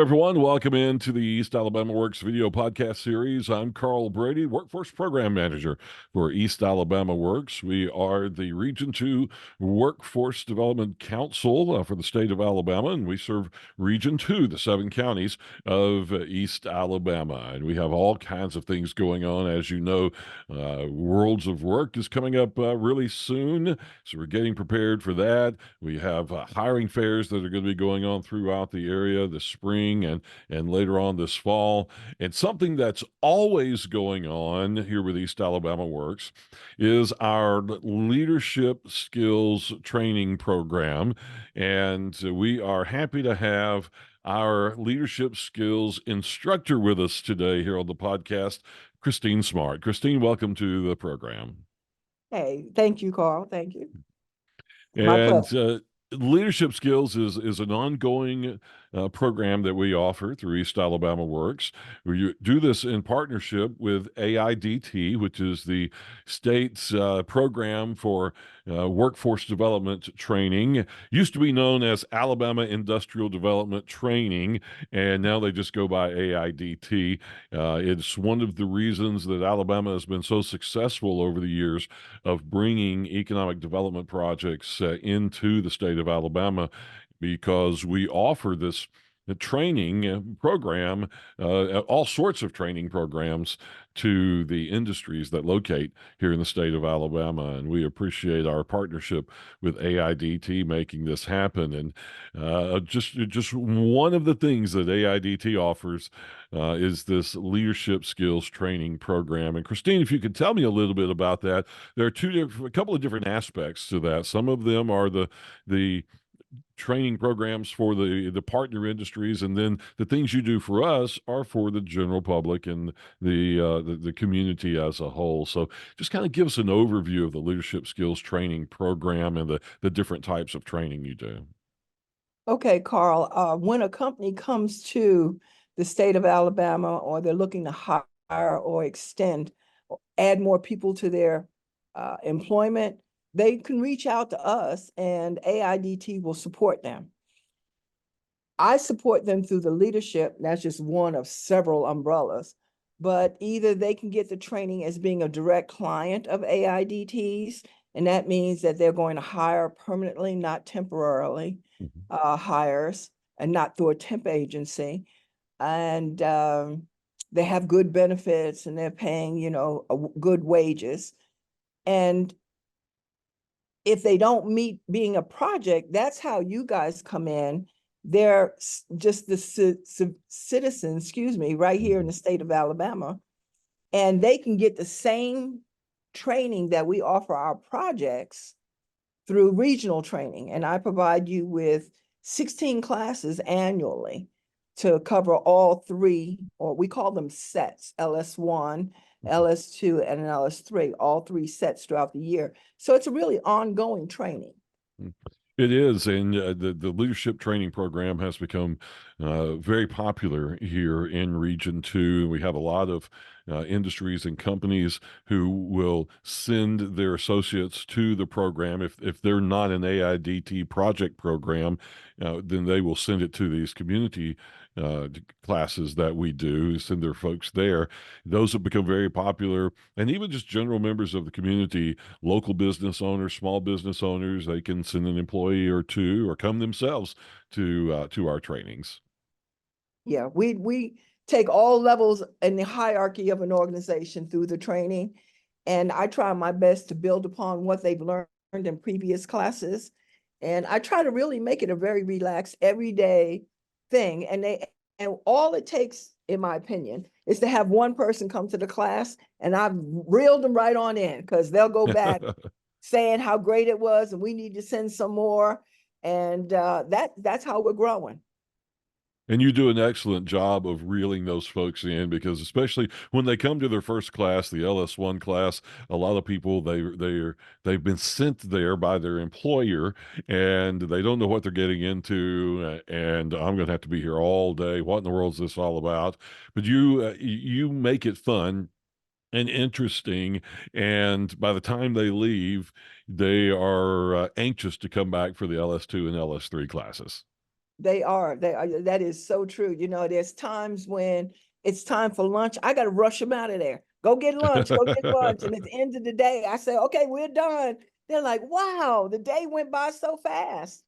everyone. Welcome into the East Alabama Works video podcast series. I'm Carl Brady, Workforce Program Manager for East Alabama Works. We are the Region 2 Workforce Development Council for the state of Alabama, and we serve Region 2, the 7 counties of East Alabama. And we have all kinds of things going on. As you know, Worlds of Work is coming up really soon, so we're getting prepared for that. We have hiring fairs that are going to be going on throughout the area this spring and later on this fall. And something that's always going on here with East Alabama Works is our leadership skills training program. And we are happy to have our leadership skills instructor with us today here on the podcast, Christine Smart. Christine, welcome to the program. Hey, thank you, Carl. Thank you. My And pleasure. leadership skills is an ongoing program that we offer through East Alabama Works. We do this in partnership with AIDT, which is the state's program for workforce development training. Used to be known as Alabama Industrial Development Training, and now they just go by AIDT. It's one of the reasons that Alabama has been so successful over the years of bringing economic development projects into the state of Alabama, because we offer this training program, all sorts of training programs to the industries that locate here in the state of Alabama. And we appreciate our partnership with AIDT making this happen. And just one of the things that AIDT offers is this leadership skills training program. And Christine, if you could tell me a little bit about that. There are a couple of different aspects to that. Some of them are the training programs for the partner industries, and then the things you do for us are for the general public and the community as a whole. So just kind of give us an overview of the leadership skills training program and the different types of training you do. Okay, Carl, when a company comes to the state of Alabama, or they're looking to hire or extend, or add more people to their employment, they can reach out to us and AIDT will support them. I support them through the leadership. That's just one of several umbrellas, but either they can get the training as being a direct client of AIDT's, and that means that they're going to hire permanently, not temporarily, hires, and not through a temp agency. And they have good benefits and they're paying, good wages. And if they don't meet being a project, that's how you guys come in. They're just the citizens, right here in the state of Alabama, and they can get the same training that we offer our projects through regional training. And I provide you with 16 classes annually to cover all three, or we call them sets, LS1, LS2, and an LS3, all three sets throughout the year. So it's a really ongoing training. It is, and the leadership training program has become very popular here in Region 2. We have a lot of industries and companies who will send their associates to the program. If they're not an AIDT project program, then they will send it to these community classes that we do, send their folks there. Those have become very popular, and even just general members of the community, local business owners, small business owners, they can send an employee or two or come themselves to our trainings. Yeah, we take all levels in the hierarchy of an organization through the training, and I try my best to build upon what they've learned in previous classes. And I try to really make it a very relaxed, everyday thing. And all it takes, in my opinion, is to have one person come to the class, and I've reeled them right on in, because they'll go back saying how great it was, and we need to send some more. And that's how we're growing. And you do an excellent job of reeling those folks in, because especially when they come to their first class, the LS1 class, a lot of people they've been sent there by their employer and they don't know what they're getting into. And I'm going to have to be here all day. What in the world is this all about? But you make it fun and interesting, and by the time they leave, they are anxious to come back for the LS2 and LS3 classes. They are. That is so true. There's times when it's time for lunch. I got to rush them out of there. Go get lunch. Go get lunch. And at the end of the day, I say, okay, we're done. They're like, wow, the day went by so fast.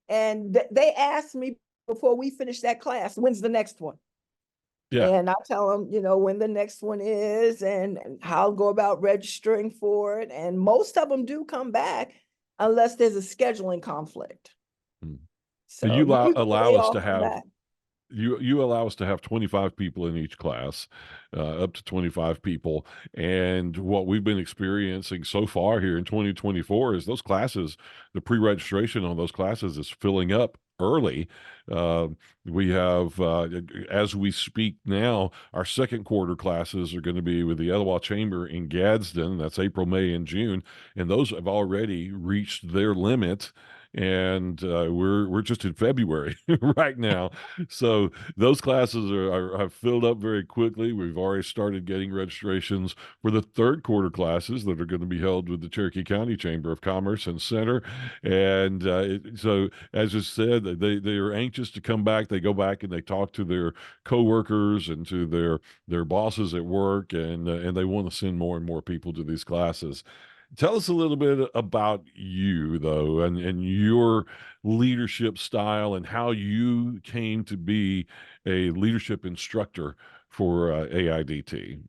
And they asked me before we finish that class, when's the next one? Yeah. And I tell them, when the next one is and how I'll go about registering for it. And most of them do come back unless there's a scheduling conflict. Hmm. So You usually allow they us all to come have back. you allow us to have 25 people in each class, up to 25 people. And what we've been experiencing so far here in 2024 is those classes, the pre-registration on those classes is filling up early. Uh, we have, as we speak now, our second quarter classes are going to be with the Etowah Chamber in Gadsden. That's April, May, and June, and those have already reached their limit. And we're just in February right now, so those classes have filled up very quickly. We've already started getting registrations for the third quarter classes that are going to be held with the Cherokee County Chamber of Commerce and Center. And so, as I said, they are anxious to come back. They go back and they talk to their coworkers and to their bosses at work, and they want to send more and more people to these classes. Tell us a little bit about you, though, and your leadership style and how you came to be a leadership instructor for AIDT.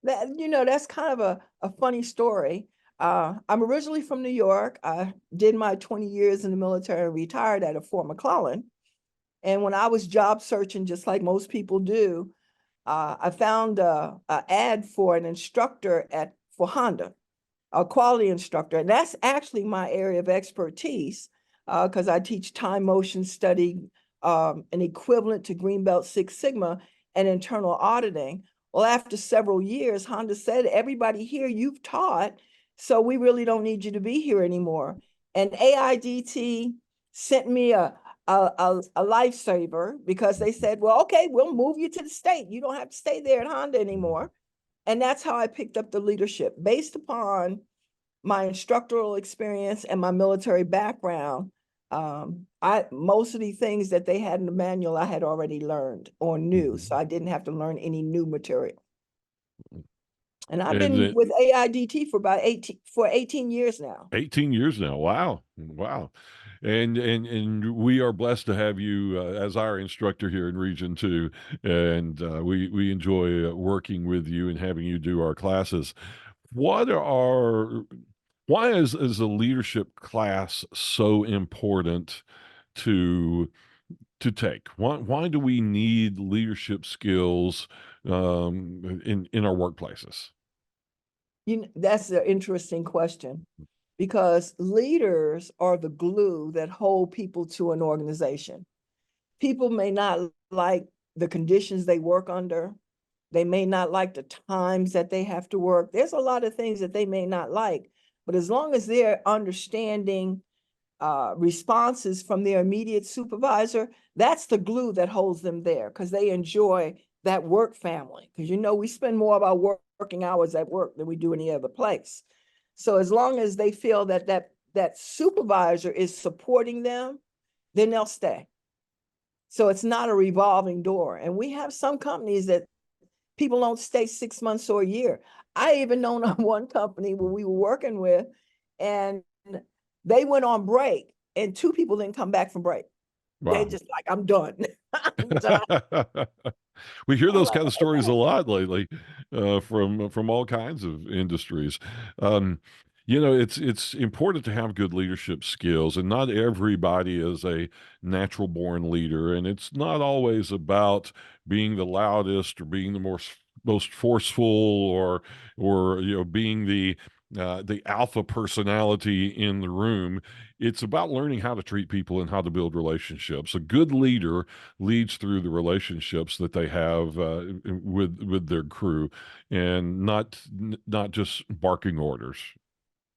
That's kind of a funny story. I'm originally from New York. I did my 20 years in the military and retired at a Fort McClellan. And when I was job searching, just like most people do, I found a ad for an instructor for Honda, a quality instructor. And that's actually my area of expertise because I teach time motion study, an equivalent to Greenbelt Six Sigma and internal auditing. Well, after several years, Honda said, everybody here you've taught, so we really don't need you to be here anymore. And AIDT sent me a lifesaver because they said, well, okay, we'll move you to the state. You don't have to stay there at Honda anymore. And that's how I picked up the leadership based upon my instructoral experience and my military background. I most of the things that they had in the manual I had already learned or knew, so Mhm. I didn't have to learn any new material. And I've And been with AIDT for about 18 years now. 18 years now. Wow. Wow. And we are blessed to have you as our instructor here in Region 2. And we enjoy working with you and having you do our classes. What are why is a leadership class so important to take? Why do we need leadership skills in our workplaces? That's an interesting question because leaders are the glue that hold people to an organization. People may not like the conditions they work under. They may not like the times that they have to work. There's a lot of things that they may not like, but as long as they're understanding responses from their immediate supervisor, that's the glue that holds them there because they enjoy that work family. Because we spend more of our working hours at work than we do any other place. So as long as they feel that supervisor is supporting them, then they'll stay. So it's not a revolving door. And we have some companies that people don't stay 6 months or a year. I even known on one company where we were working with, and they went on break, and two people didn't come back from break. They Wow. just like, I'm done. I'm done. We hear I'm those like, kind of stories a okay. lot lately from all kinds of industries. Um, it's important to have good leadership skills, and not everybody is a natural born leader, and it's not always about being the loudest or being the most forceful or being the alpha personality in the room. It's about learning how to treat people and how to build relationships. A good leader leads through the relationships that they have with their crew, and not just barking orders.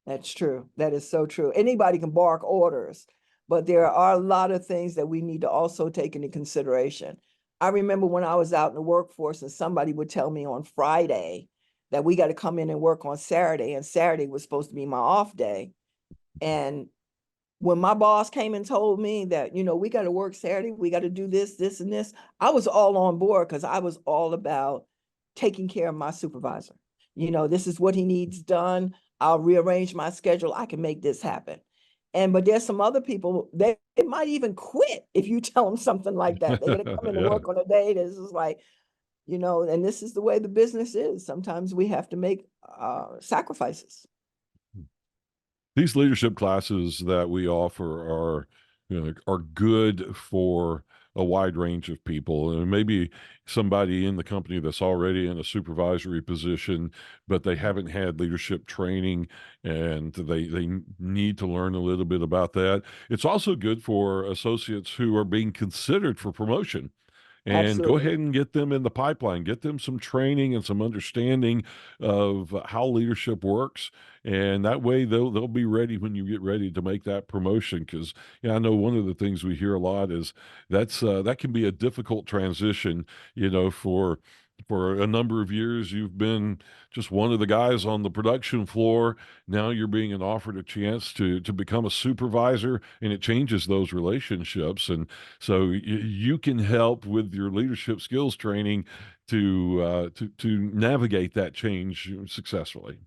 That's true. That is so true. Anybody can bark orders, but there are a lot of things that we need to also take into consideration. I remember when I was out in the workforce and somebody would tell me on Friday that we got to come in and work on Saturday, and Saturday was supposed to be my off day. And When my boss came and told me that, we got to work Saturday, we got to do this, this, and this, I was all on board because I was all about taking care of my supervisor. This is what he needs done. I'll rearrange my schedule. I can make this happen. But there's some other people, they might even quit if you tell them something like that. They're going to come into Yeah. work on a day that's just like, and this is the way the business is. Sometimes we have to make sacrifices. These leadership classes that we offer are good for a wide range of people, and maybe somebody in the company that's already in a supervisory position, but they haven't had leadership training, and they need to learn a little bit about that. It's also good for associates who are being considered for promotion, and go Absolutely. ahead and get them in the pipeline, get them some training and some understanding of how leadership works, and that way they'll be ready when you get ready to make that promotion. Because I know one of the things we hear a lot is that can be a difficult transition, for a number of years you've been just one of the guys on the production floor. Now you're being offered a chance to become a supervisor, and it changes those relationships. And so you can help with your leadership skills training to navigate that change successfully.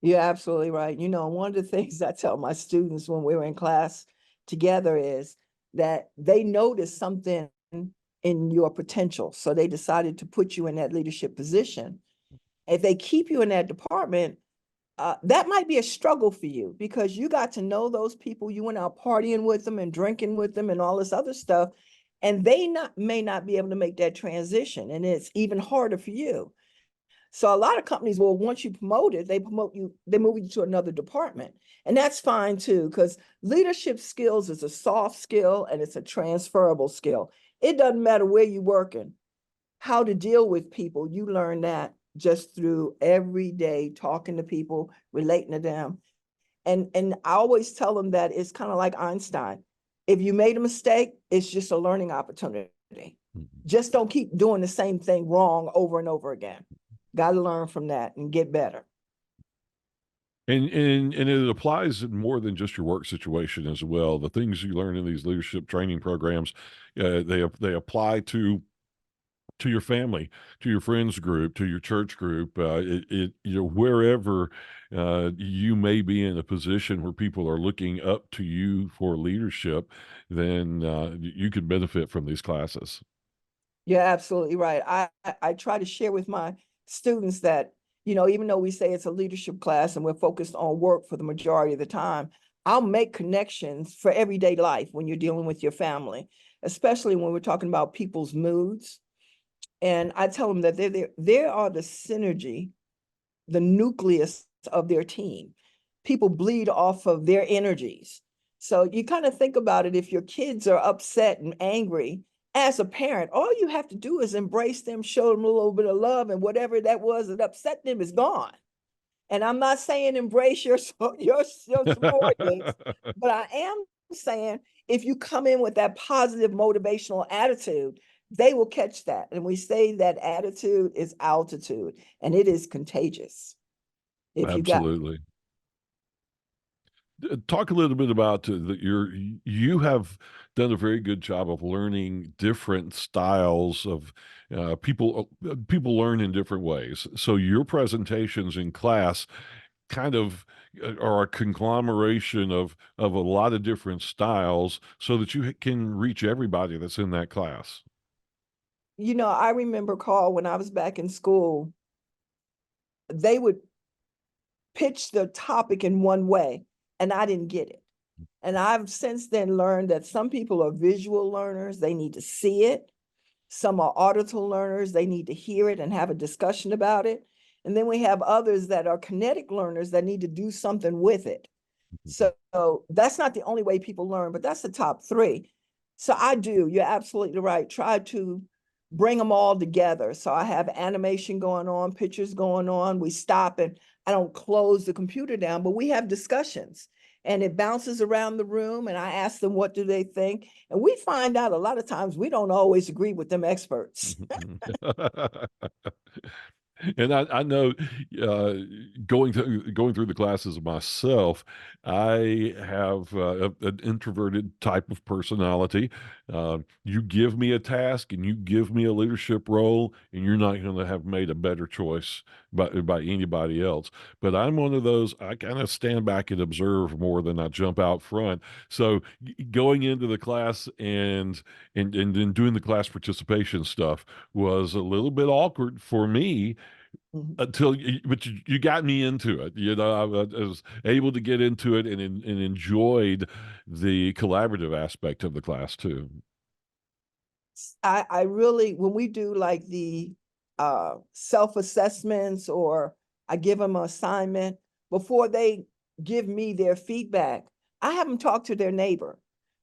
You're absolutely right. One of the things I tell my students when we're in class together is that they notice something in your potential. So they decided to put you in that leadership position. If they keep you in that department, that might be a struggle for you because you got to know those people. You went out partying with them and drinking with them and all this other stuff. And they may not be able to make that transition. And it's even harder for you. So a lot of companies will, once you promoted, they promote you, they move you to another department. And that's fine too, because leadership skills is a soft skill and it's a transferable skill. It doesn't matter where you're working, how to deal with people. You learn that just through every day talking to people, relating to them. And I always tell them that it's kind of like Einstein. If you made a mistake, it's just a learning opportunity. Mhm. Just don't keep doing the same thing wrong over and over again. Got to learn from that and get better. And it applies in more than just your work situation as well. The things you learn in these leadership training programs, they apply to your family, to your friends group, to your church group. Wherever you may be in a position where people are looking up to you for leadership, then you could benefit from these classes. You're absolutely right. I try to share with my students that, even though we say it's a leadership class and we're focused on work for the majority of the time, I'll make connections for everyday life when you're dealing with your family, especially when we're talking about people's moods. And I tell them that they are the synergy, the nucleus of their team. People bleed off of their energies. So you kind of think about it, if your kids are upset and angry, as a parent, all you have to do is embrace them, show them a little bit of love, and whatever that was that upset them is gone. And I'm not saying embrace your subordinates, but I am saying if you come in with that positive motivational attitude, they will catch that. And we say that attitude is altitude, and it is contagious. If you got Absolutely. Talk a little bit about you have done a very good job of learning different styles of people. People learn in different ways. So your presentations in class kind of are a conglomeration of a lot of different styles, so that you can reach everybody that's in that class. I remember, Carl, when I was back in school, they would pitch the topic in one way, and I didn't get it. And I've since then learned that some people are visual learners, they need to see it. Some are auditory learners, they need to hear it and have a discussion about it. And then we have others that are kinetic learners that need to do something with it. So that's not the only way people learn, but that's the top three. So you're absolutely right. Try to bring them all together. So I have animation going on, pictures going on. We stop and I don't close the computer down, but we have discussions and it bounces around the room and I ask them, what do they think? And we find out a lot of times we don't always agree with them experts. And I know uh, going through the classes myself, I have an introverted type of personality. You give me a task and you give me a leadership role, and you're not going to have made a better choice by anybody else. But I'm one of those, I kind of stand back and observe more than I jump out front. So going into the class and then doing the class participation stuff was a little bit awkward for me Mhm. but you got me into it. I was able to get into it and enjoyed the collaborative aspect of the class too. I really, when we do like the self-assessments, or I give them an assignment, before they give me their feedback, I have them talk to their neighbor.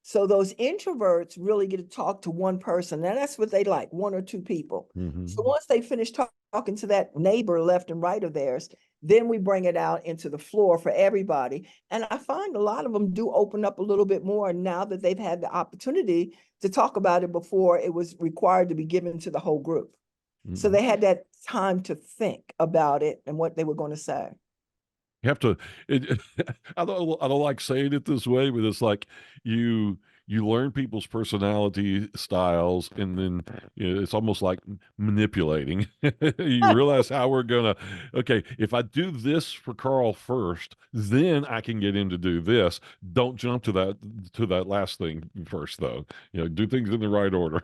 So those introverts really get to talk to one person, and that's what they like, one or two people. So Hmm. once they finish talking to that neighbor left and right of theirs, then we bring it out into the floor for everybody. And I find a lot of them do open up a little bit more now that they've had the opportunity to talk about it before it was required to be given to the whole group. So Hmm. they had that time to think about it and what they were going to say. You have to. I don't like saying it this way, but it's like you you learn people's personality styles, and then it's almost like manipulating. You realize how we're gonna. Okay, if I do this for Carl first, then I can get him to do this. Don't jump to that last thing first, though. Do things in the right order.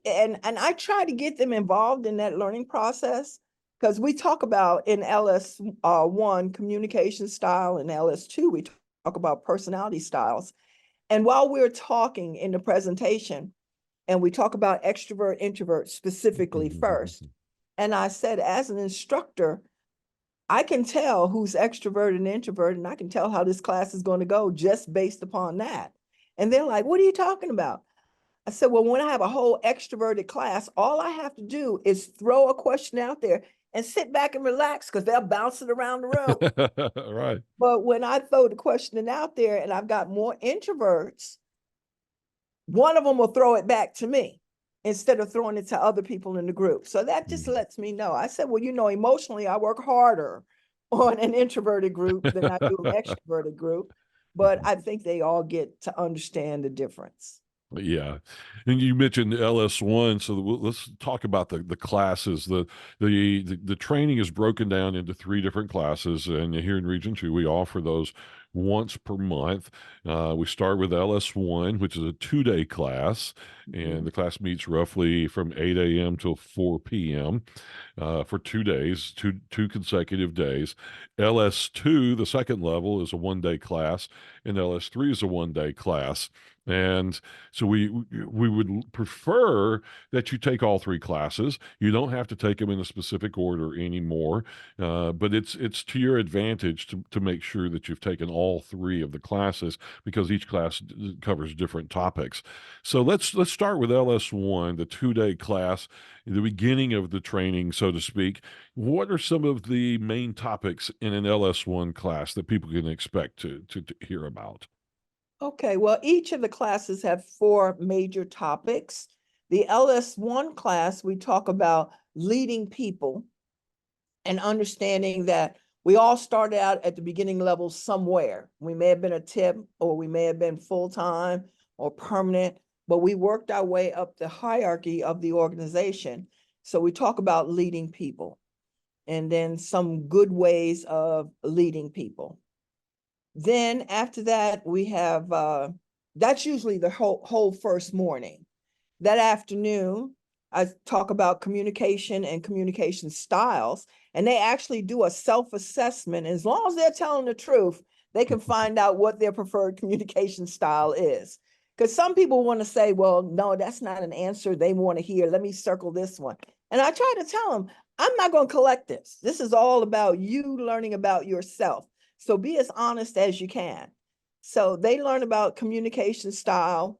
And I try to get them involved in that learning process, because we talk about in LS one communication style, and LS two we talk about personality styles. And while we're talking in the presentation, and we talk about extrovert introvert specifically first, and I said, as an instructor, I can tell who's extrovert and introvert, and I can tell how this class is going to go just based upon that. And they're like, what are you talking about? I said, well, when I have a whole extroverted class, all I have to do is throw a question out there and sit back and relax, because they'll bounce it around the room. Right. But when I throw the question out there and I've got more introverts, one of them will throw it back to me instead of throwing it to other people in the group. So that just Mhm. lets me know. I said, well, emotionally, I work harder on an introverted group than I do an extroverted group. But I think they all get to understand the difference. Yeah, and you mentioned LS1, so let's talk about the classes. The training is broken down into three different classes, and here in Region 2, we offer those once per month. We start with LS1, which is a 2-day class, and Mhm. the class meets roughly from 8 a.m. till 4 p.m. For 2 days, two consecutive days. LS2, the second level, is a 1-day class, and LS3 is a 1-day class. And so we would prefer that you take all three classes. You don't have to take them in a specific order anymore, but it's to your advantage to make sure that you've taken all three of the classes, because each class covers different topics. So let's start with LS1, the 2-day class, the beginning of the training, so to speak. What are some of the main topics in an LS1 class that people can expect to hear about? Okay, well, each of the classes have four major topics. The LS1 class, we talk about leading people and understanding that we all started out at the beginning level somewhere. We may have been a tip, or we may have been full-time or permanent, but we worked our way up the hierarchy of the organization. So we talk about leading people, and then some good ways of leading people. Then after that, we have that's usually the whole first morning. That afternoon, I talk about communication and communication styles, and they actually do a self-assessment. As long as they're telling the truth, they can find out what their preferred communication style is. Because some people want to say, well, no, that's not an answer they want to hear. Let me circle this one. And I try to tell them, I'm not going to collect this. This is all about you learning about yourself. So be as honest as you can. So they learn about communication style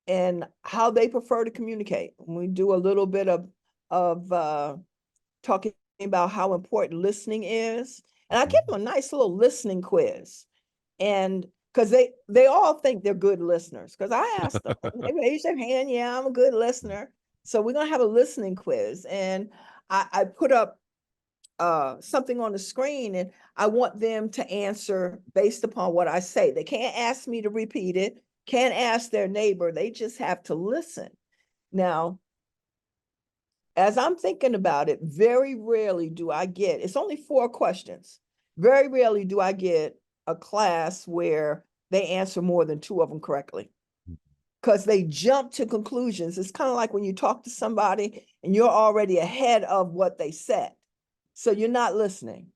and how they prefer to communicate. We do a little bit of talking about how important listening is, and I give them a nice little listening quiz, and because they all think they're good listeners. Because I asked them, they raise their hand, yeah, I'm a good listener. So we're gonna have a listening quiz, and I put up something on the screen and I want them to answer based upon what I say. They can't ask me to repeat it, can't ask their neighbor. They just have to listen. Now, as I'm thinking about it, very rarely do I get, it's only 4 questions. Very rarely do I get a class where they answer more than 2 of them correctly because they jump to conclusions. It's kind of like when you talk to somebody and you're already ahead of what they said. So you're not listening.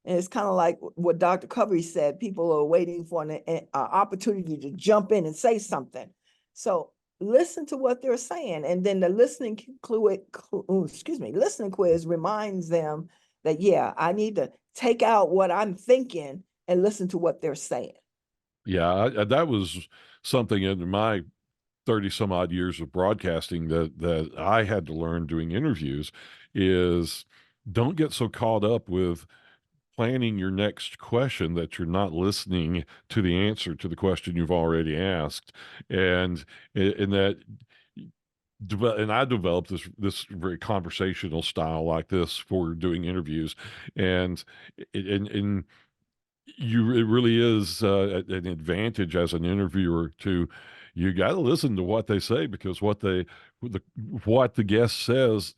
And it's kind of like what Dr. Covey said, people are waiting for an opportunity to jump in and say something. So listen to what they're saying. And then the listening quiz reminds them that, yeah, I need to take out what I'm thinking and listen to what they're saying. Yeah, that was something in my 30 some odd years of broadcasting that I had to learn doing interviews is don't get so caught up with planning your next question that you're not listening to the answer to the question you've already asked. And in that and I developed this very conversational style like this for doing interviews, and and it really is an advantage as an interviewer to you got to listen to what they say because the, what the guest says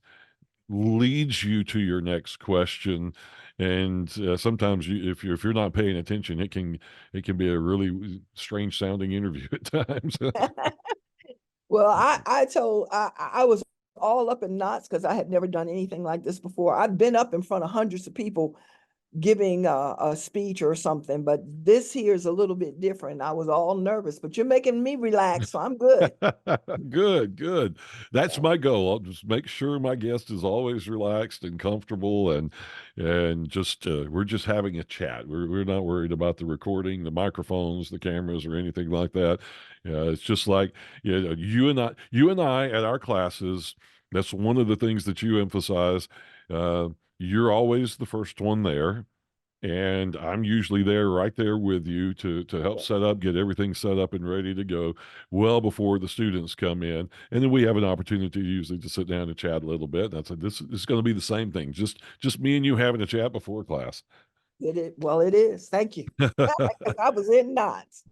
leads you to your next question, and sometimes if you're not paying attention it can be a really strange sounding interview at times. Well, I was all up in knots because I had never done anything like this before. I've been up in front of hundreds of people giving a speech or something, but this here is a little bit different. I was all nervous, but you're making me relax, so I'm good. Good, good. That's Yeah, my goal. I'll just make sure my guest is always relaxed and comfortable, and just we're just having a chat. We're not worried about the recording, the microphones, the cameras, or anything like that. It's just like you and I at our classes. That's one of the things that you emphasize. Uh, you're always the first one there. And I'm usually there right there with you to help yeah, set up, get everything set up and ready to go well before the students come in. And then we have an opportunity usually to sit down and chat a little bit. And I said, this is going to be the same thing. Just me and you having a chat before class. well, it is. Thank you. Because I was in knots.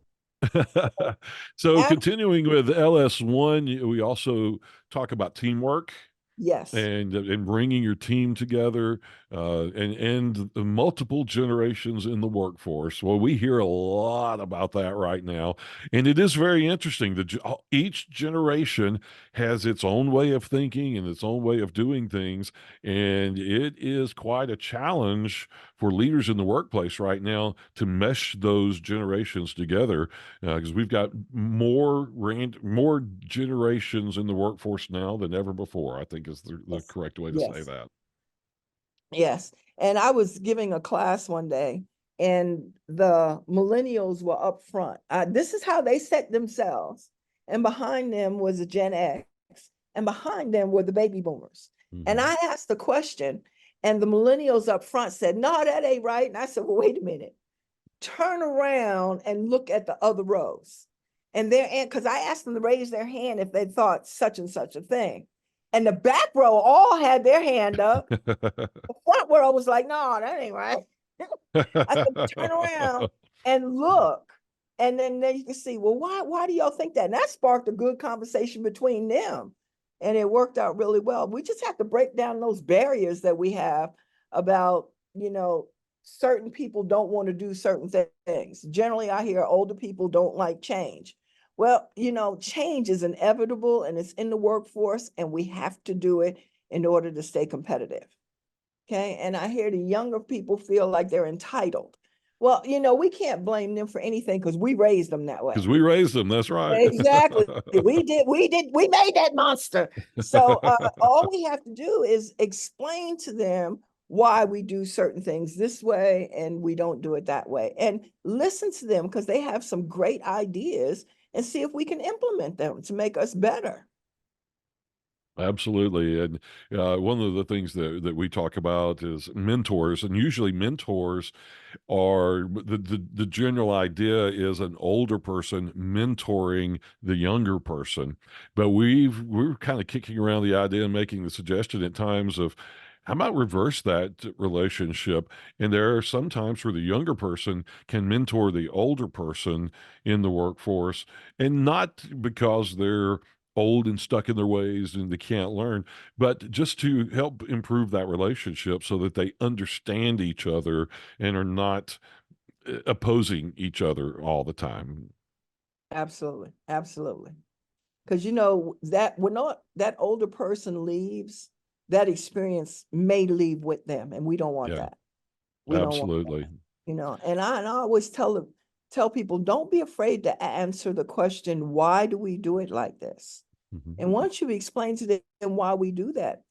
So And continuing with LS1, we also talk about teamwork yes, and bringing your team together and the multiple generations in the workforce. Well, we hear a lot about that right now, and it is very interesting that each generation has its own way of thinking and its own way of doing things, and it is quite a challenge for leaders in the workplace right now to mesh those generations together because we've got more generations in the workforce now than ever before. I think is the yes, correct way to say yes. that. Yes. And I was giving a class one day, and the millennials were up front. This is how they set themselves. And behind them was a Gen X, and behind them were the baby boomers. And Hmm. I asked the question, and the millennials up front said, "No, that ain't right." And I said, "Well, wait a minute. Turn around and look at the other rows." And because I asked them to raise their hand if they thought such and such a thing. And the back row all had their hand up. Front world was like, no, that ain't right. I said, turn around and look. And then you can see, well, why do y'all think that? And that sparked a good conversation between them. And it worked out really well. We just have to break down those barriers that we have about, certain people don't want to do certain things. Generally, I hear older people don't like change. Well, change is inevitable and it's in the workforce, and we have to do it in order to stay competitive. Okay. And I hear the younger people feel like they're entitled. Well, we can't blame them for anything because we raised them that Because way. we raised them. That's right. Exactly. We made that monster. So all we have to do is explain to them why we do certain things this way and we don't do it that way. And listen to them because they have some great ideas and see if we can implement them to make us better. Absolutely. And one of the things that we talk about is mentors, and usually mentors are the general idea is an older person mentoring the younger person. But we're kind of kicking around the idea and making the suggestion at times of How about reverse that relationship? And there are some times where the younger person can mentor the older person in the workforce, and not because they're old and stuck in their ways and they can't learn, but just to help improve that relationship so that they understand each other and are not opposing each other all the time. Absolutely, absolutely. Because you know that when not that older person leaves, that experience may leave with them, and we don't want Yeah, that. We don't want that, absolutely. you know. And I always tell people, don't be afraid to answer the question, why do we do it like this? Mhm. And once you explain to them why we do that,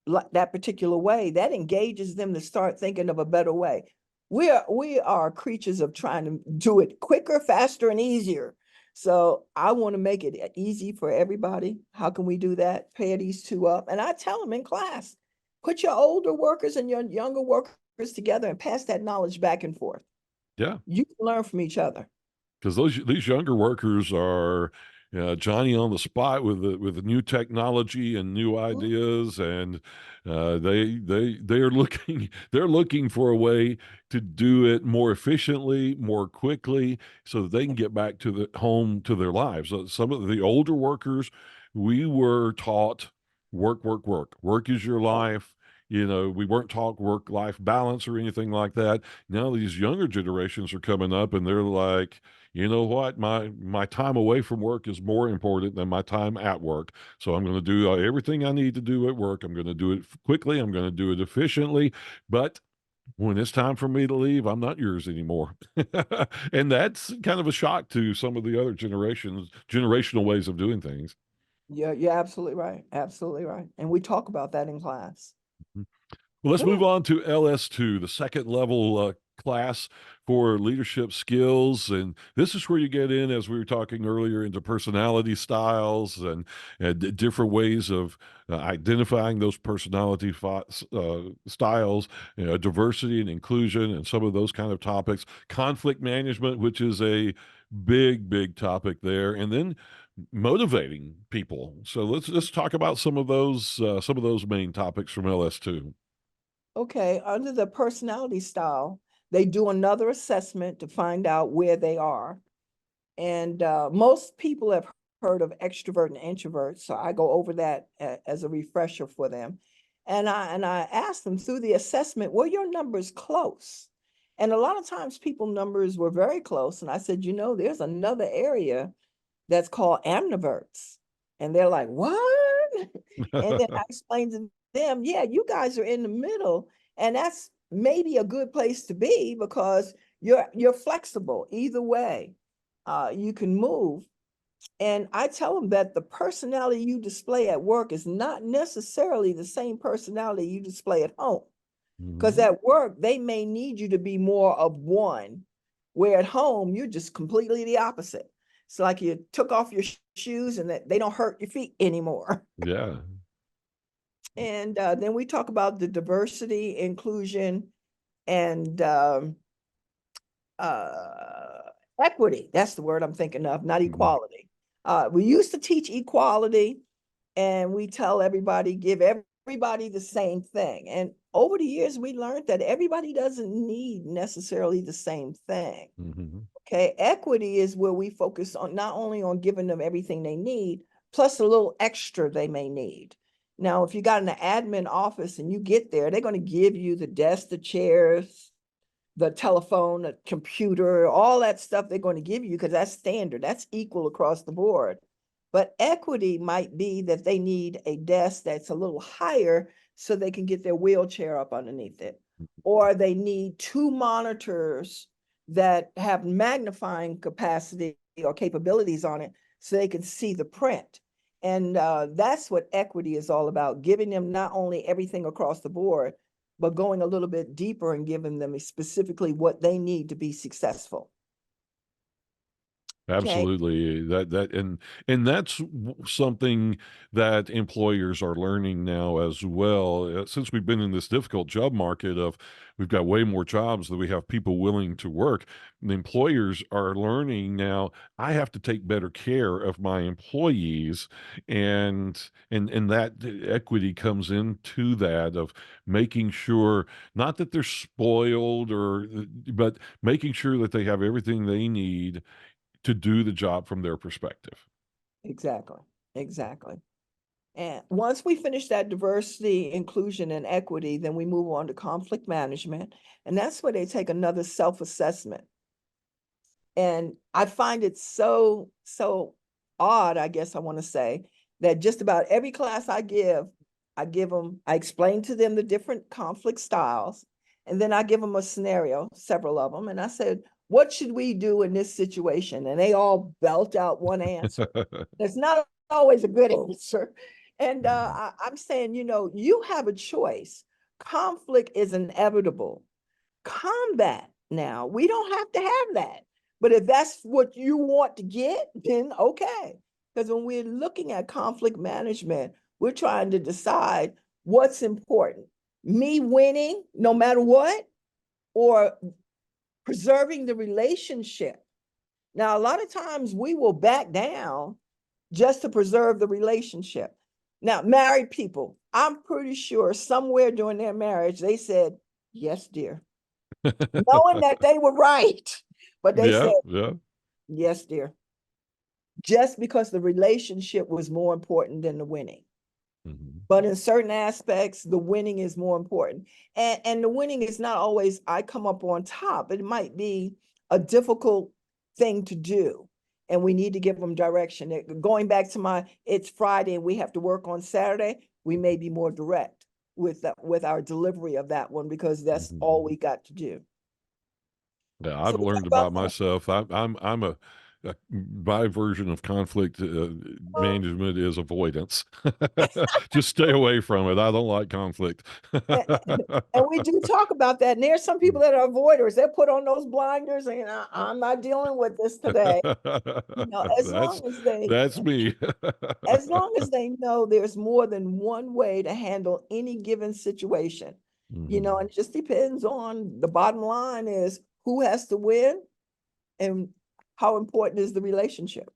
like that particular way, that engages them to start thinking of a better way. We are creatures of trying to do it quicker, faster, and easier. So I want to make it easy for everybody. How can we do that? Pair these two up. And I tell them in class, put your older workers and your younger workers together and pass that knowledge back and forth. Yeah. You can learn from each other. Because these younger workers are Johnny on the spot with the new technology and new ideas, and they are looking they're looking for a way to do it more efficiently, more quickly, so that they can get back to the home to their lives. Some of the older workers, we were taught work, work, work. Work is your life. You know, we weren't taught work life balance or anything like that. Now these younger generations are coming up, and they're like, you know what, my time away from work is more important than my time at work, so I'm going to do everything I need to do at work. I'm going to do it quickly, I'm going to do it efficiently, but when it's time for me to leave, I'm not yours anymore. And that's kind of a shock to some of the other generational ways of doing things. Yeah, you're absolutely right. Absolutely right. And we talk about that in class. Well, let's move Good. on to LS2, the second level class for leadership skills. And this is where you get in, as we were talking earlier, into personality styles and different ways of identifying those personality styles, you know, diversity and inclusion, and some of those kind of topics. Conflict management, which is a big, big topic there. And then motivating people. So let's talk about some of those main topics from LS2. Okay, under the personality style, they do another assessment to find out where they are. And most people have heard of extrovert and introvert, so I go over that as a refresher for them. And I asked them through the assessment, were your numbers close? And a lot of times people numbers were very close. And I said, you know, there's another area that's called ambiverts. And they're like, what? And then I explained to them, yeah, you guys are in the middle, and that's maybe a good place to be because you're flexible either way. You can move. And I tell them that the personality you display at work is not necessarily the same personality you display at home. Because Mhm. at work, they may need you to be more of one, where at home, you're just completely the opposite. It's like you took off your shoes and that they don't hurt your feet anymore. Yeah. And then we talk about the diversity, inclusion, and equity. That's the word I'm thinking of, not Mhm. equality. We used to teach equality, and we tell everybody, give everybody the same thing. And over the years, we learned that everybody doesn't need necessarily the same thing. Mhm. Okay, equity is where we focus on not only on giving them everything they need, plus a little extra they may need. Now, if you got an admin office and you get there, they're going to give you the desk, the chairs, the telephone, the computer, all that stuff they're going to give you because that's standard, that's equal across the board. But equity might be that they need a desk that's a little higher so they can get their wheelchair up underneath it. Or they need two monitors that have magnifying capacity or capabilities on it so they can see the print. And that's what equity is all about, giving them not only everything across the board, but going a little bit deeper and giving them specifically what they need to be successful. Okay. Absolutely. And that's something that employers are learning now as well. Since we've been in this difficult job market of we've got way more jobs than we have people willing to work, the employers are learning now I have to take better care of my employees, and that equity comes into that of making sure not that they're spoiled or but making sure that they have everything they need to do the job from their perspective. Exactly. Exactly. And once we finish that diversity, inclusion, and equity, then we move on to conflict management. And that's where they take another self-assessment. And I find it so odd, I guess I want to say, that just about every class I explain to them the different conflict styles, and then I give them a scenario, several of them, and I said, what should we do in this situation? And they all belt out one answer. It's not always a good answer. And Mhm. I'm saying, you have a choice. Conflict is inevitable. Combat now, we don't have to have that. But if that's what you want to get, then okay. Because when we're looking at conflict management, we're trying to decide what's important. Me winning no matter what, or preserving the relationship. Now, a lot of times we will back down just to preserve the relationship. Now, married people, I'm pretty sure somewhere during their marriage, they said, yes, dear, knowing that they were right. But they said, Yeah, yeah. yes, dear, just because the relationship was more important than the winning. Mhm. But in certain aspects, the winning is more important. And the winning is not always I come up on top. It might be a difficult thing to do. And we need to give them direction. Going back to it's Friday and we have to work on Saturday, we may be more direct with our delivery of that one because that's all Mhm. we got to do. Yeah, So I've we talk learned about about myself. I'm my version of conflict management is avoidance. Just stay away from it. I don't like conflict. that. And we do talk about that. And there's some people that are avoiders. They put on those blinders and I'm not dealing with this today. As That's long as they that's me. as long as they know there's more than one way to handle any given situation. And Mhm. it just depends on the bottom line is who has to win and how important is the relationship.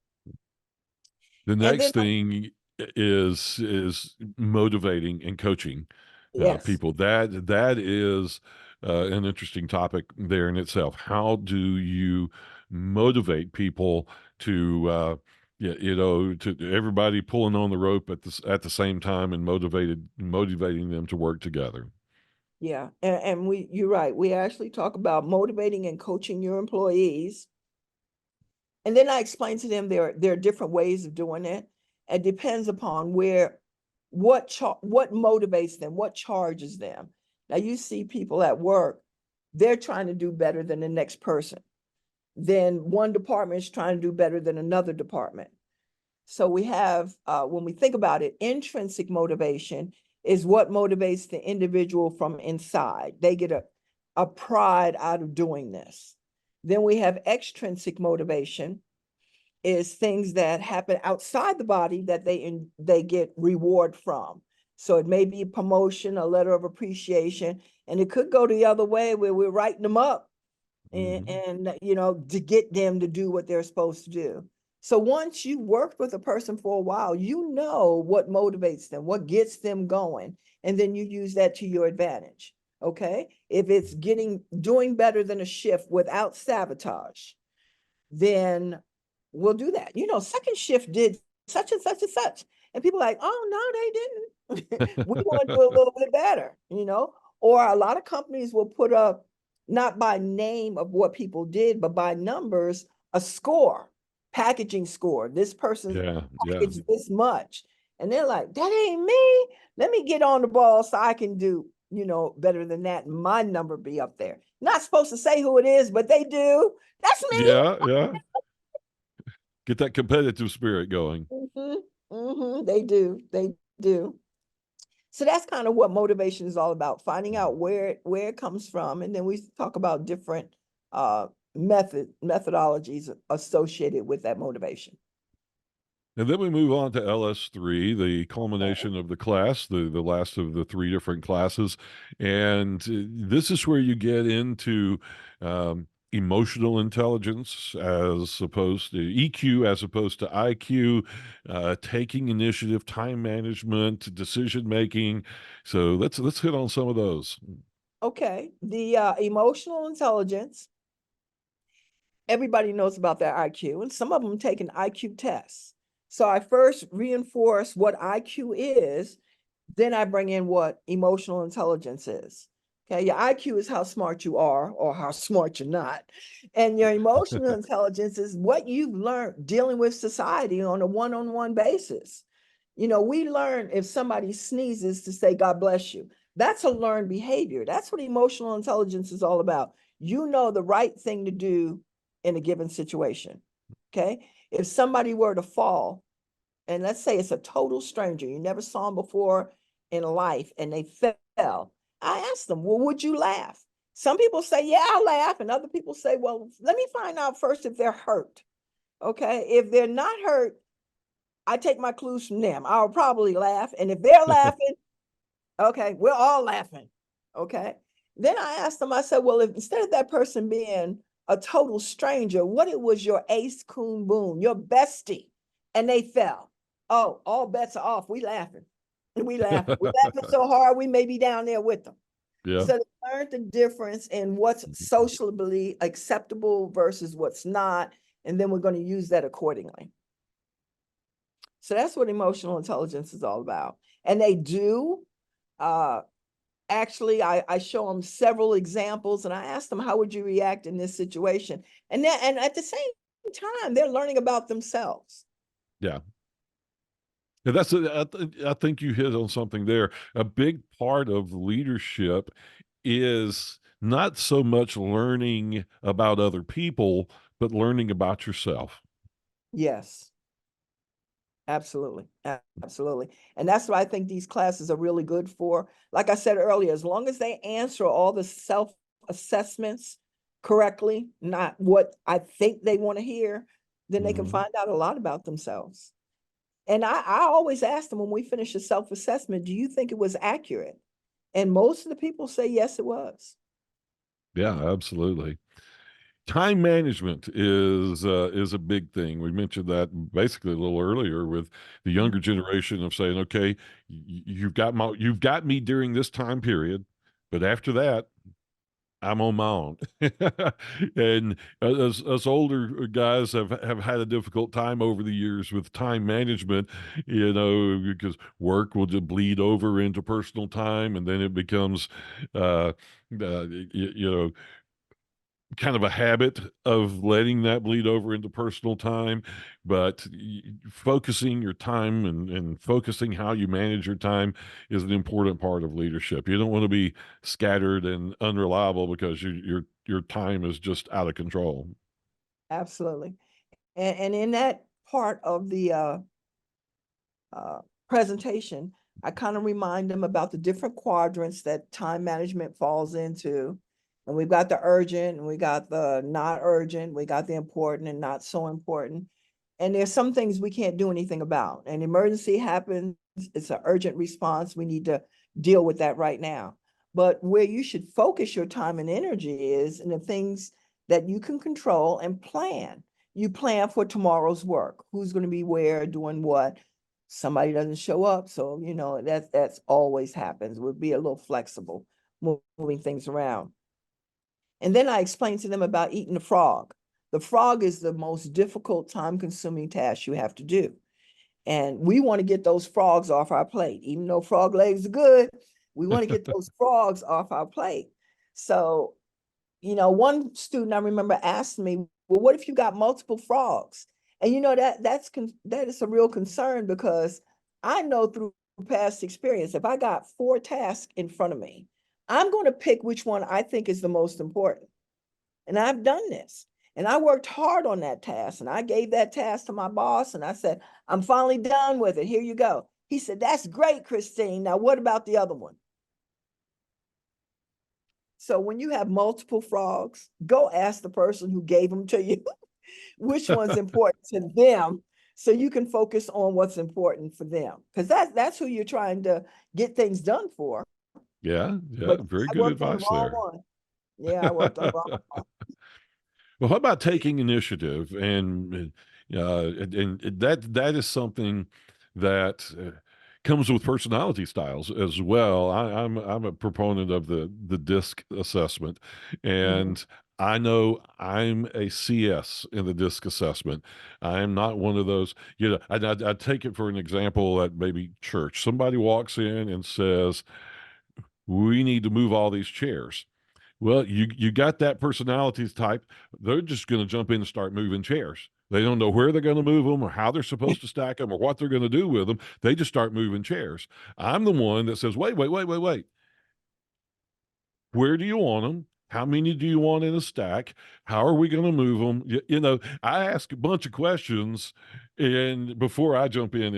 The And then next thing is motivating and coaching yes, people. That is an interesting topic there in itself. How do you motivate people to yeah, to everybody pulling on the rope at the same time and motivating them to work together. yeah. And you're right. We actually talk about motivating and coaching your employees. And then I explain to them there are different ways of doing it. It depends upon what motivates them, what charges them. Now you see people at work, they're trying to do better than the next person. Then one department is trying to do better than another department. So we have, when we think about it, intrinsic motivation is what motivates the individual from inside. They get a pride out of doing this. Then we have extrinsic motivation, is things that happen outside the body that they get reward from. So it may be a promotion, a letter of appreciation, and it could go the other way where we're writing them up Hmm. and to get them to do what they're supposed to do. So once you worked with a person for a while, you know what motivates them, what gets them going, and then you use that to your advantage. Okay, if it's doing better than a shift without sabotage, then we'll do that. Second shift did such and such and such. And people are like, oh, no, they didn't. We want to do a little bit better. Or a lot of companies will put up, not by name of what people did, but by numbers, a score, packaging score. This person's Yeah, yeah. packaged this much. And they're like, that ain't me. Let me get on the ball so I can do, better than that. My number be up there. Not supposed to say who it is, but they do. That's me. Yeah, yeah. Get that competitive spirit going. They do. They do. So that's kind of what motivation is all about, finding out where it comes from. And then we talk about different methodologies associated with that motivation. And then we move on to LS3, the culmination of the class, the last of the three different classes. And this is where you get into emotional intelligence as opposed to EQ, as opposed to IQ, taking initiative, time management, decision making. So let's hit on some of those. Okay, the emotional intelligence, everybody knows about their IQ, and some of them take an IQ test. So I first reinforce what IQ is, then I bring in what emotional intelligence is. Okay, your IQ is how smart you are or how smart you're not. And your emotional intelligence is what you've learned dealing with society on a one-on-one basis. You know, we learn if somebody sneezes to say, God bless you. That's a learned behavior. That's what emotional intelligence is all about. You know the right thing to do in a given situation. Okay. If somebody were to fall, and let's say it's a total stranger, you never saw them before in life, and they fell, I asked them, well, would you laugh? Some people say, yeah, I'll laugh. And other people say, well, let me find out first if they're hurt. Okay. If they're not hurt, I take my clues from them. I'll probably laugh. And if they're laughing, okay, we're all laughing. Okay. Then I asked them, I said, well, if instead of that person being a total stranger, what it was your ace coon boon, your bestie, and they fell. Oh, all bets are off. We laughing. We laughing. We're laughing so hard we may be down there with them. Yeah. So they learned the difference in what's socially acceptable versus what's not. And then we're going to use that accordingly. So that's what emotional intelligence is all about. And they do actually, I show them several examples and I ask them, how would you react in this situation? And then, and at the same time, they're learning about themselves. Yeah. Yeah, I think you hit on something there. A big part of leadership is not so much learning about other people, but learning about yourself. Yes, absolutely. Absolutely. And that's what I think these classes are really good for. Like I said earlier, as long as they answer all the self assessments correctly, not what I think they want to hear, then they can Hmm. find out a lot about themselves. And I always ask them when we finish a self-assessment, do you think it was accurate? And most of the people say, yes, it was. Yeah, absolutely. Time management is a big thing. We mentioned that basically a little earlier with the Mhm. younger generation of saying, okay, you've got me during this time period, but after that, I'm on my own. And us older guys have had a difficult time over the years with time management, because work will just bleed over into personal time, and then it becomes, you know, kind of a habit of letting that bleed over into personal time. But focusing your time and focusing how you manage your time is an important part of leadership. You don't want to be scattered and unreliable because your time is just out of control. Absolutely. And in that part of the uh, presentation, I kind of remind them about the different quadrants that time management falls into. And we've got the urgent and we got the not urgent, we got the important and not so important. And there's some things we can't do anything about. An emergency happens, it's an urgent response. We need to deal with that right now. But where you should focus your time and energy is in the things that you can control and plan. You plan for tomorrow's work. Who's going to be where, doing what? Somebody doesn't show up. So, you know, that's always happens. We'll be a little flexible, moving things around. And then I explained to them about eating the frog. The frog is the most difficult, time-consuming task you have to do. And we want to get those frogs off our plate. Even though frog legs are good, we want to get those frogs off our plate. So, you know, one student I remember asked me, well, what if you got multiple frogs? And you know, that is a real concern because I know through past experience, if I got 4 tasks in front of me, I'm going to pick which one I think is the most important. And I've done this. And I worked hard on that task. And I gave that task to my boss and I said, I'm finally done with it. Here you go. He said, that's great, Christine. Now, what about the other one? So when you have multiple frogs, go ask the person who gave them to you which one's important to them so you can focus on what's important for them. Because that's who you're trying to get things done for. Yeah, yeah, But very I good worked on the advice wrong there. one. Yeah, I worked on the wrong one. Well, how about taking initiative and that is something that comes with personality styles as well. I'm a proponent of the DISC assessment, Mhm. and I know I'm a CS in the DISC assessment. I'm not one of those. I take it for an example at maybe church. Somebody walks in and says, "We need to move all these chairs." Well, you got that personality type. They're just going to jump in and start moving chairs. They don't know where they're going to move them or how they're supposed to stack them or what they're going to do with them. They just start moving chairs. I'm the one that says, wait, wait, wait, wait, wait. Where do you want them? How many do you want in a stack? How are we going to move them? I ask a bunch of questions and before I jump in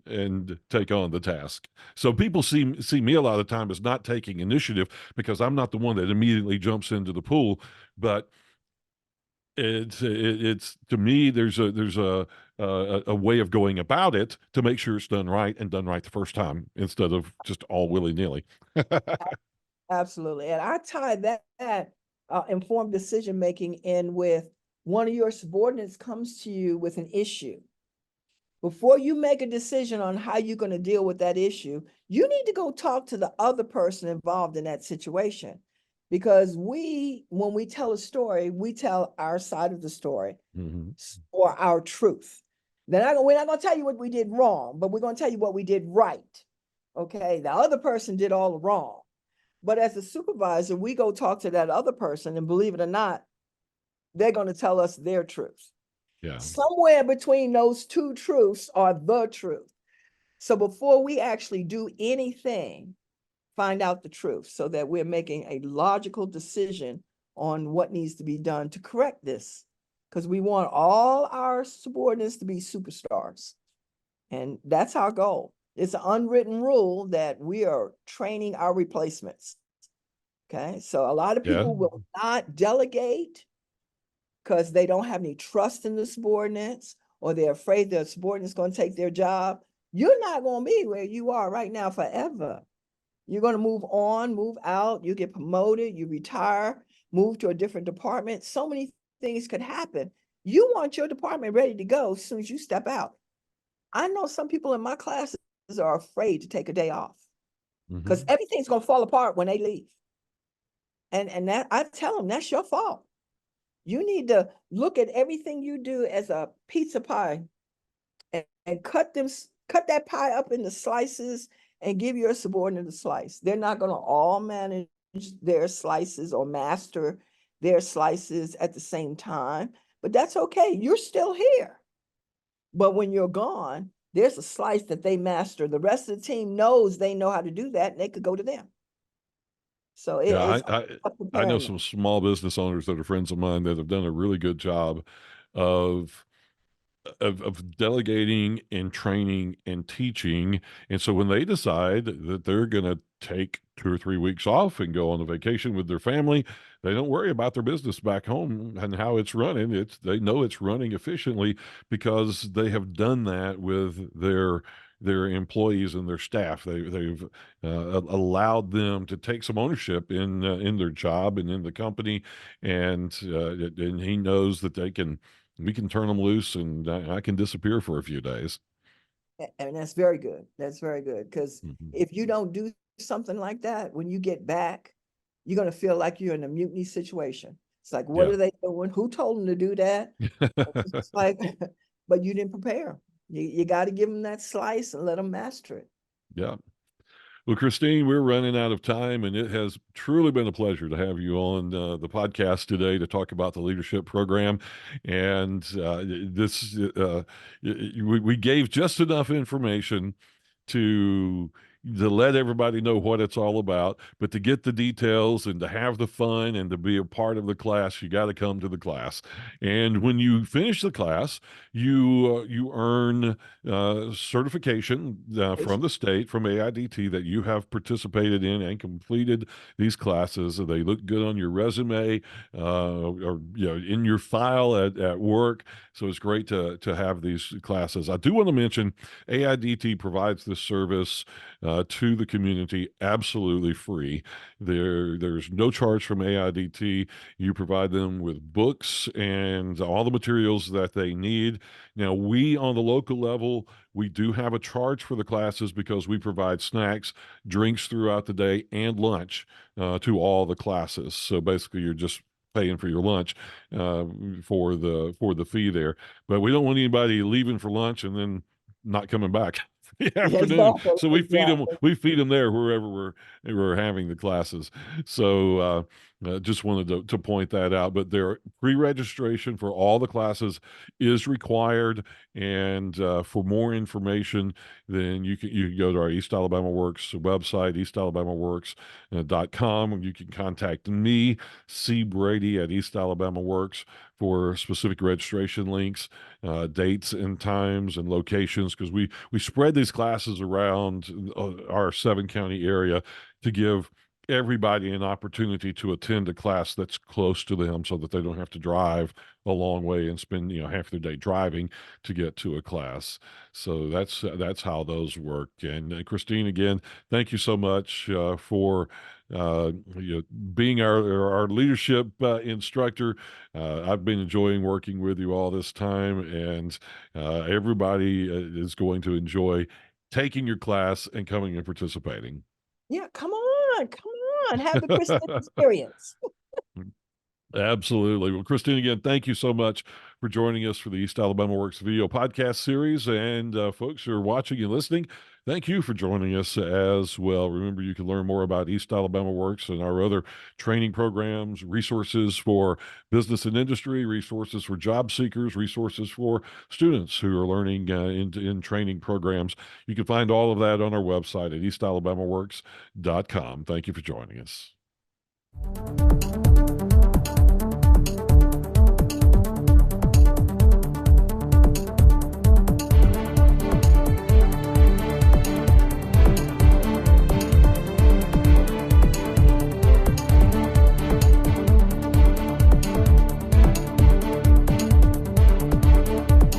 and take on the task. So people see me a lot of the time as not taking initiative because I'm not the one that immediately jumps into the pool. But it's to me there's a way of going about it to make sure it's done right and done right the first time instead of just all willy nilly. Absolutely. And I tie that informed decision making in with one of your subordinates comes to you with an issue. Before you make a decision on how you're going to deal with that issue, you need to go talk to the other person involved in that situation. Because when we tell a story, we tell our side of the story Mhm. or our truth. We're not going to tell you what we did wrong, but we're going to tell you what we did right. Okay. The other person did all wrong. But as a supervisor, we go talk to that other person, and believe it or not, they're going to tell us their truth. Yeah. Somewhere between those two truths are the truth. So before we actually do anything, find out the truth so that we're making a logical decision on what needs to be done to correct this. Because we want all our subordinates to be superstars. And that's our goal. It's an unwritten rule that we are training our replacements. Okay. So a lot of Yeah. people will not delegate because they don't have any trust in the subordinates or they're afraid their subordinates going to take their job. You're not going to be where you are right now forever. You're going to move on, move out, you get promoted, you retire, move to a different department. So many things could happen. You want your department ready to go as soon as you step out. I know some people in my classes are afraid to take a day off because Hmm. everything's going to fall apart when they leave. And that I tell them that's your fault. You need to look at everything you do as a pizza pie and cut that pie up into slices and give your subordinate a slice. They're not going to all manage their slices or master their slices at the same time, but that's okay. You're still here. But when you're gone, there's a slice that they master. The rest of the team knows they know how to do that and they could go to them. So Yeah, it's I know preparing them. some small business owners that are friends of mine that have done a really good job of of delegating and training and teaching. And so when they decide that they're going to take 2 or 3 weeks off and go on a vacation with their family, they don't worry about their business back home and how it's running. They know it's running efficiently because they have done that with their employees and their staff. They've allowed them to take some ownership in their job and in the company, and he knows that we can turn them loose and I can disappear for a few days. And that's very good. That's very good. Because Mhm. if you don't do something like that, when you get back, you're going to feel like you're in a mutiny situation. It's like, what Yeah. are they doing? Who told them to do that? It's like, but you didn't prepare. You got to give them that slice and let them master it. Yeah. Well, Christine, we're running out of time, and it has truly been a pleasure to have you on the podcast today to talk about the leadership program. And we gave just enough information to to let everybody know what it's all about. But to get the details and to have the fun and to be a part of the class, you got to come to the class. And when you finish the class, you earn certification from the state, from AIDT, that you have participated in and completed these classes. They look good on your resume, or in your file at work. So it's great to have these classes. I do want to mention AIDT provides this service to the community absolutely free. There's no charge from AIDT. You provide them with books and all the materials that they need. Now, we on the local level, we do have a charge for the classes because we provide snacks, drinks throughout the day, and lunch to all the classes. So basically, you're just paying for your lunch uh, for the fee there. But we don't want anybody leaving for lunch and then not coming back the Yeah, afternoon. exactly, So exactly. we feed them there wherever we're having the classes. So just wanted to point that out. But their pre-registration for all the classes is required. And for more information, then you can go to our East Alabama Works website, eastalabamaworks.com, and you can contact me, C. Brady at East Alabama Works, for specific registration links, dates and times and locations, because we spread these classes around our 7 county area to give everybody an opportunity to attend a class that's close to them so that they don't have to drive a long way and spend half their day driving to get to a class. So that's how those work. And Christine, again, thank you so much for being our leadership instructor. I've been enjoying working with you all this time, and everybody is going to enjoy taking your class and coming and participating. Yeah, come on, have the Christian experience. Absolutely. Well, Christine, again, thank you so much for joining us for the East Alabama Works video podcast series. And folks who are watching and listening, thank you for joining us as well. Remember, you can learn more about East Alabama Works and our other training programs, resources for business and industry, resources for job seekers, resources for students who are learning in training programs. You can find all of that on our website at eastalabamaworks.com. Thank you for joining us.